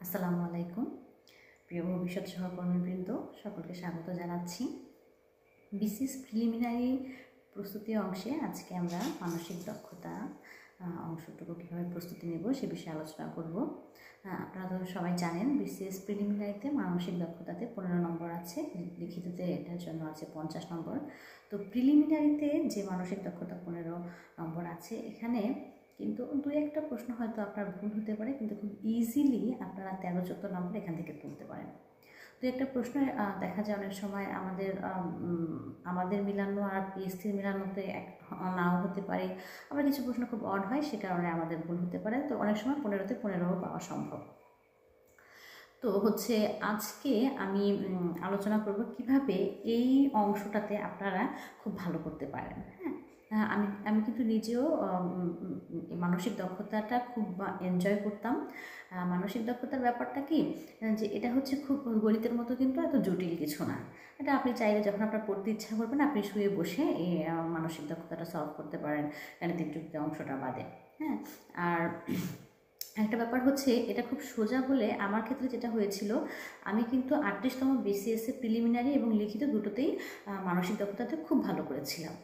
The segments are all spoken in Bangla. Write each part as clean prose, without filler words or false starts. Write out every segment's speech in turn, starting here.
আসসালামু আলাইকুম। প্রিয় ভবিষ্যৎ সহকর্মীবৃন্দ, সকলকে স্বাগত জানাচ্ছি। বিসিএস প্রিলিমিনারি প্রস্তুতি অংশে আজকে আমরা মানসিক দক্ষতা অংশটুকু কীভাবে প্রস্তুতি নেব সে বিষয়ে আলোচনা করব। আপনারা তো সবাই জানেন বিসিএস প্রিলিমিনারিতে মানসিক দক্ষতাতে 15 নম্বর আছে, লিখিততে এটার জন্য আছে 50 নম্বর। তো প্রিলিমিনারিতে যে মানসিক দক্ষতা 15 নম্বর আছে, এখানে কিন্তু দুই একটা প্রশ্ন হয়তো আপনার ভুল হতে পারে, কিন্তু খুব ইজিলি আপনারা 13-14 নম্বর এখান থেকে তুলতে পারেন। তো একটা প্রশ্ন দেখা যায় অনেক সময় আমাদের মিলানো আর পিএসসির মিলানোতে নাও হতে পারে, আবার কিছু প্রশ্ন খুব অড হয়, সে কারণে আমাদের ভুল হতে পারে। তো অনেক সময় 15-তে 15 পাওয়া সম্ভব। তো আজকে আমি আলোচনা করব কিভাবে এই অংশটাতে আপনারা খুব ভালো করতে পারেন। আমি কিন্তু নিজেও মানসিক দক্ষতাটা খুব এনজয় করতাম। মানসিক দক্ষতার ব্যাপারটা কি, যে এটা হচ্ছে খুব গণিতের মতো কিন্তু এত জটিল কিছু না। এটা আপনি চাইলে যখন আপনার পড়তে ইচ্ছা করবেন আপনি শুয়ে বসে এই মানসিক দক্ষতাটা সলভ করতে পারেন, গাণিতিক যুক্তি অংশটা বাদে। আর একটা ব্যাপার হচ্ছে, এটা খুব সোজা বলে আমার ক্ষেত্রে যেটা হয়েছিল, আমি কিন্তু 38তম বিসিএসএ প্রিলিমিনারি এবং লিখিত দুটোতেই মানসিক দক্ষতাতে খুব ভালো করেছিলাম।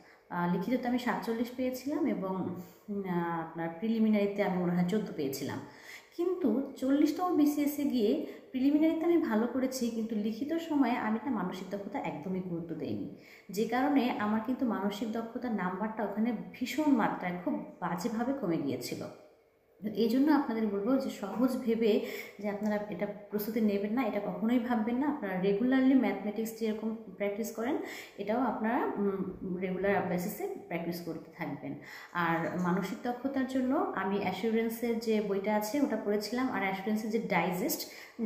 লিখিততে আমি 47 পেয়েছিলাম এবং আপনার প্রিলিমিনারিতে আমি মনে হয় 14 পেয়েছিলাম। কিন্তু 40তম বিসিএসএ গিয়ে প্রিলিমিনারিতে আমি ভালো করেছি, কিন্তু লিখিত সময়ে আমি না মানসিক দক্ষতা একদমই গুরুত্ব দেইনি, যে কারণে আমার কিন্তু মানসিক দক্ষতার নাম্বারটা ওখানে ভীষণ মাত্রায় খুব বাজেভাবে কমে গিয়েছিল। এই জন্য আপনাদের বলবো যে সহজ ভেবে যে আপনারা এটা প্রস্তুতি নেবেন না, এটা কখনোই ভাববেন না। আপনারা রেগুলারলি ম্যাথমেটিক্স যেরকম প্র্যাকটিস করেন, এটাও আপনারা রেগুলার বেসিসে প্র্যাকটিস করতে থাকবেন। আর মানসিক দক্ষতার জন্য আমি অ্যাসুরেন্সের যে বইটা আছে ওটা পড়েছিলাম, আর অ্যাসুরেন্সের যে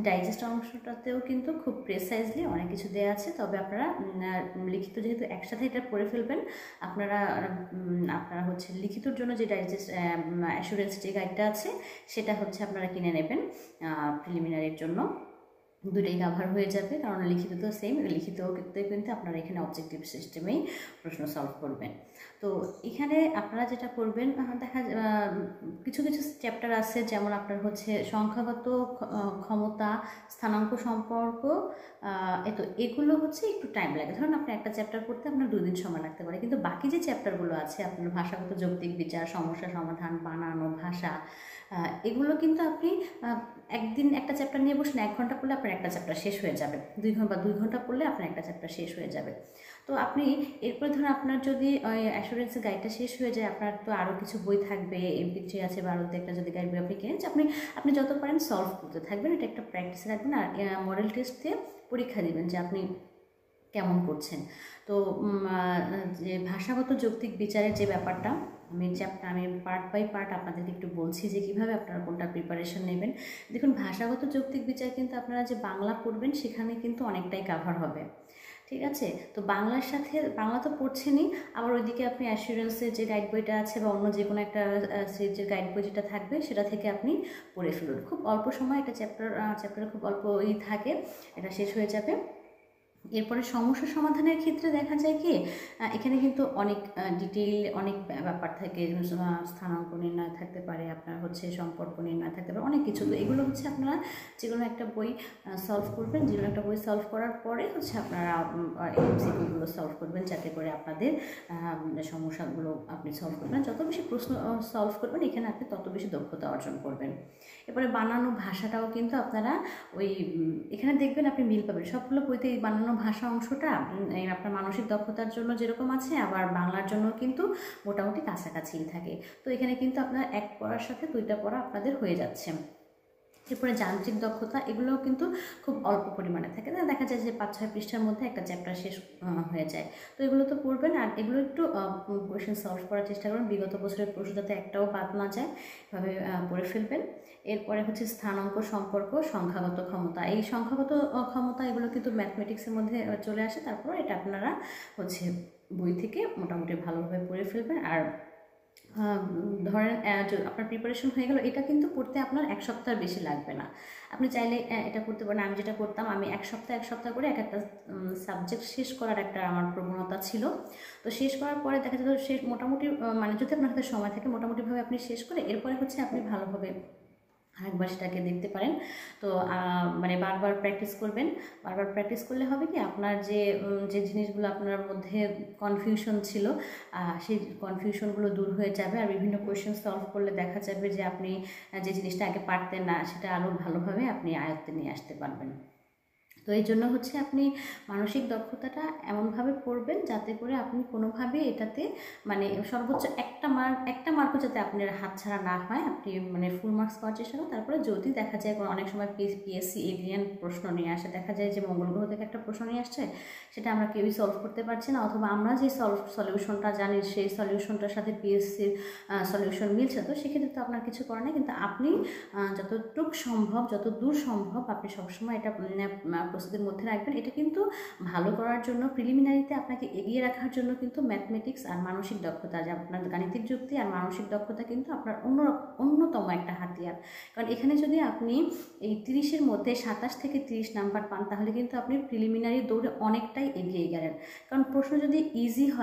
ডাইজেস্ট অংশটাতেও কিন্তু খুব প্রেসাইজলি অনেক কিছু দেওয়া আছে। তবে আপনারা লিখিত যেহেতু একসাথে এটা পড়ে ফেলবেন, আপনারা লিখিতর জন্য যে ডাইজেস্ট অ্যাসুরেন্স যে গাইডটা আছে সেটা আপনারা কিনে নেবেন প্রিলিমিনারির জন্য। দুটোই কাভার হয়ে যাবে, কারণ লিখিত তো সেম, লিখিততে কিন্তু আপনারা এখানে অবজেক্টিভ সিস্টেমেই প্রশ্ন সলভ করবেন। তো এখানে আপনারা যেটা করবেন, কিছু কিছু চ্যাপ্টার আছে, যেমন আপনার সংখ্যাগত ক্ষমতা, স্থানাঙ্ক সম্পর্ক, এগুলো একটু টাইম লাগে। ধরুন আপনি একটা চ্যাপ্টার পড়তে আপনার 2 দিন সময় লাগতে পারে, কিন্তু বাকি যে চ্যাপ্টারগুলো আছে আপনার ভাষাগত যৌক্তিক বিচার, সমস্যা সমাধান, বানানো, ভাষা, এগুলো কিন্তু আপনি একদিন একটা চ্যাপ্টার নিয়ে বসেন, 1 ঘন্টা পড়লে আপনার একটা চ্যাপ্টার শেষ হয়ে যাবে, 2 ঘন্টা পড়লে আপনার একটা চ্যাপ্টার শেষ হয়ে যাবে। তো আপনি এরপরে ধরুন আপনার যদি ওই অ্যাসুরেন্সের গাইডটা শেষ হয়ে যায়, আপনার তো আরও কিছু বই থাকবে, MP3 আছে, ভারতে একটা যদি গাইড বই আপনি কেনেন, আপনি যত পারেন সলভ করতে থাকবেন, এটা একটা প্র্যাকটিস রাখবেন। আর মডেল টেস্ট দিয়ে পরীক্ষা দিবেন যে আপনি কেমন করছেন। তো যে ভাষাগত যৌক্তিক বিচারের যে ব্যাপারটা, আমি পার্ট বাই পার্ট আপনাদেরকে একটু বলছি যে কীভাবে আপনারা কোনটা প্রিপারেশন নেবেন। দেখুন, ভাষাগত যৌক্তিক বিচার কিন্তু আপনারা যে বাংলা পড়বেন সেখানে কিন্তু অনেকটাই কাভার হবে, ঠিক আছে? তো বাংলার সাথে বাংলা তো পড়ছেনই, আবার ওইদিকে আপনি অ্যাসুরেন্সের যে গাইড বইটা আছে বা অন্য যে কোনো একটা সিরিজের গাইড বই যেটা থাকবে সেটা থেকে আপনি পড়ে ফেলুন। খুব অল্প সময় একটা চ্যাপ্টারে খুব অল্প থাকে, এটা শেষ হয়ে যাবে। এরপরে সমস্যা সমাধানের ক্ষেত্রে দেখা যায় কি, এখানে কিন্তু অনেক ডিটেইল অনেক ব্যাপার থাকে, স্থানাঙ্ক নির্ণয় থাকতে পারে, আপনার সম্পর্ক নির্ণয় থাকতে পারে, অনেক কিছু। তো এগুলো আপনারা যেগুলো একটা বই সলভ করবেন, যেগুলো একটা বই সলভ করার পরে আপনারা এমসিকিউগুলো সলভ করবেন, যাতে করে আপনাদের সমস্যাগুলো আপনি সলভ করবেন। যত বেশি প্রশ্ন সলভ করবেন এখানে আপনি তত বেশি দক্ষতা অর্জন করবেন। এরপরে বানানো ভাষাটাও কিন্তু আপনারা এখানে দেখবেন আপনি মিল পাবেন সবগুলো বইতে। এই বানানো ভাষা অংশটা আপনার মানসিক দক্ষতার জন্য যেরকম আছে, আবার বাংলার জন্য কিন্তু মোটামুটি কাছাকাছিই থাকে। তো এখানে কিন্তু আপনার এক পড়ার সাথে 2টা পড়া আপনাদের হয়ে যাচ্ছে। এরপরে যান্ত্রিক দক্ষতা, এগুলোও কিন্তু খুব অল্প পরিমাণে থাকে, দেখা যায় যে 5-6 পৃষ্ঠার মধ্যে একটা চ্যাপ্টার শেষ হয়ে যায়। তো এগুলো তো পড়বেন, আর এগুলো একটু কোয়েশ্চেন সলভ করার চেষ্টা করবেন, বিগত বছরের প্রশ্ন যাতে একটাও বাদ না যায়, এভাবে পড়ে ফেলবেন। এরপরে স্থানাঙ্ক সম্পর্ক, সংখ্যাগত ক্ষমতা। এই সংখ্যাগত ক্ষমতা এগুলো কিন্তু ম্যাথমেটিক্সের মধ্যে চলে আসে, তারপর এটা আপনারা বই থেকে মোটামুটি ভালোভাবে পড়ে ফেলবেন। আর ধরেন আপনার প্রিপারেশন হয়ে গেল, এটা কিন্তু পড়তে আপনার 1 সপ্তাহ বেশি লাগবে না। আপনি চাইলে এটা করতে পারেন। আমি যেটা করতাম, আমি 1 সপ্তাহ করে একটা সাবজেক্ট শেষ করার একটা আমার প্রবণতা ছিল। তো শেষ করার পরে দেখা যেত শেষ মোটামুটি যদি আপনার হাতে সময় থাকে মোটামুটিভাবে আপনি শেষ করে এরপরে আপনি ভালোভাবে আরেকবার সেটাকে দেখতে পারেন। তো মানে বারবার প্র্যাকটিস করবেন। বারবার প্র্যাকটিস করলে হবে কি আপনার যে জিনিসগুলো আপনার মধ্যে কনফিউশন ছিল সেই কনফিউশনগুলো দূর হয়ে যাবে। আর বিভিন্ন কোয়েশ্চেন সলভ করলে দেখা যাবে যে আপনি যে জিনিসটা আগে পারতেন না সেটা আরও ভালোভাবে আপনি আয়ত্তে নিয়ে আসতে পারবেন। তো এই জন্য হচ্ছে আপনি মানসিক দক্ষতাটা এমনভাবে পড়বেন যাতে করে আপনি কোনোভাবে এটাতে মানে সর্বোচ্চ একটা মার্কও যাতে আপনার হাতছাড়া না হয়, আপনি মানে ফুল মার্কস পাওয়ার চেষ্টা করেন। তারপরে যদি দেখা যায় অনেক সময় পিএসসি এলিয়েন প্রশ্ন নিয়ে আসে, দেখা যায় যে মঙ্গল গ্রহ থেকে একটা প্রশ্ন নিয়ে আসছে, সেটা আমরা কেউই সলভ করতে পারছি না, অথবা আমরা যে সলিউশনটা জানি সেই সলিউশনটার সাথে পিএসসির সলিউশন মিলছে, তো সেক্ষেত্রে তো আপনার কিছু করার নেই। কিন্তু আপনি যতটুকু সম্ভব, যত দূর সম্ভব আপনি সবসময় এটা প্রস্তুতির মধ্যে রাখবেন। এটা কিন্তু ভালো করার জন্য, প্রিলিমিনারিতে আপনাকে এগিয়ে রাখার জন্য কিন্তু ম্যাথমেটিক্স আর মানসিক দক্ষতা, যে আপনার গাণিতিক যুক্তি আর মানসিক দক্ষতা কিন্তু আপনার অন্যতম একটা হাতিয়ার। কারণ এখানে যদি আপনি এই 30-এর মধ্যে 27 থেকে 30 নাম্বার পান, তাহলে কিন্তু আপনি প্রিলিমিনারি দৌড়ে অনেকটাই এগিয়ে গেলেন। কারণ প্রশ্ন যদি ইজি হয়